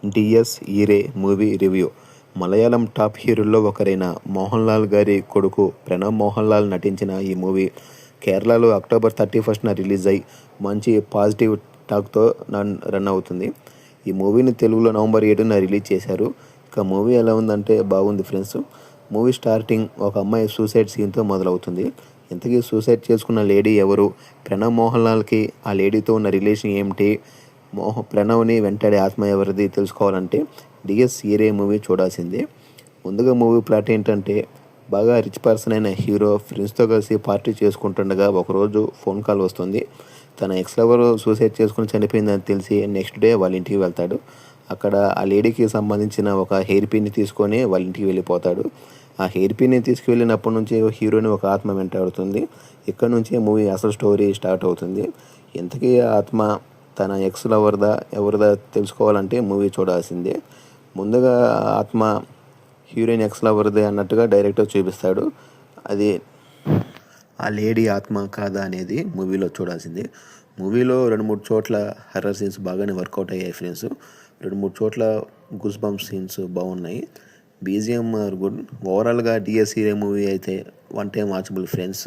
DS Irae movie review. Malayalam top హీరోల్లో ఒకరైన మోహన్ లాల్ గారి కొడుకు ప్రణబ్ మోహన్ లాల్ నటించిన ఈ మూవీ కేరళలో అక్టోబర్ 31న రిలీజ్ అయి మంచి పాజిటివ్ టాక్తో రన్ అవుతుంది. ఈ మూవీని తెలుగులో నవంబర్ 7న రిలీజ్ చేశారు. ఇక మూవీ ఎలా ఉందంటే బాగుంది ఫ్రెండ్స్. మూవీ స్టార్టింగ్ ఒక అమ్మాయి సూసైడ్ సీన్తో మొదలవుతుంది. ఇంతకీ సూసైడ్ చేసుకున్న లేడీ ఎవరు, ప్రణబ్ మోహన్ లాల్కి ఆ లేడీతో ఉన్న రిలేషన్ ఏమిటి, ప్రణవ్ని వెంటాడే ఆత్మ ఎవరిది తెలుసుకోవాలంటే డిఎస్ ఈరే మూవీ చూడాల్సిందే. ముందుగా మూవీ ప్లాట్ ఏంటంటే, బాగా రిచ్ పర్సన్ అయిన హీరో ఫ్రెండ్స్తో కలిసి పార్టీ చేసుకుంటుండగా ఒకరోజు ఫోన్ కాల్ వస్తుంది. తన ఎక్స్ లవర్ సూసైడ్ చేసుకుని చనిపోయిందని తెలిసి నెక్స్ట్ డే వాళ్ళ ఇంటికి వెళ్తాడు. అక్కడ ఆ లేడీకి సంబంధించిన ఒక హెయిర్ పిన్ని తీసుకొని వాళ్ళ ఇంటికి వెళ్ళిపోతాడు. ఆ హెయిర్ పిన్ని తీసుకువెళ్ళినప్పటి నుంచి హీరోని ఒక ఆత్మ వెంటాడుతుంది. ఇక్కడ నుంచే మూవీ అసలు స్టోరీ స్టార్ట్ అవుతుంది. ఇంతకీ ఆ ఆత్మ తన ఎక్స్ లవర్దా ఎవరిదా తెలుసుకోవాలంటే మూవీ చూడాల్సిందే. ముందుగా ఆత్మ హీరోయిన్ ఎక్స్ లవర్దే అన్నట్టుగా డైరెక్టర్ చూపిస్తాడు. అది ఆ లేడీ ఆత్మ కాదా అనేది మూవీలో చూడాల్సిందే. మూవీలో 2-3 చోట్ల హర్రర్ సీన్స్ బాగానే వర్కౌట్ అయ్యాయి ఫ్రెండ్స్. 2-3 చోట్ల గుస్ బంప్ సీన్స్ బాగున్నాయి. BGM are good. ఓవరాల్గా డిఎస్ ఈరే మూవీ అయితే వన్ టైం వాచబుల్ ఫ్రెండ్స్.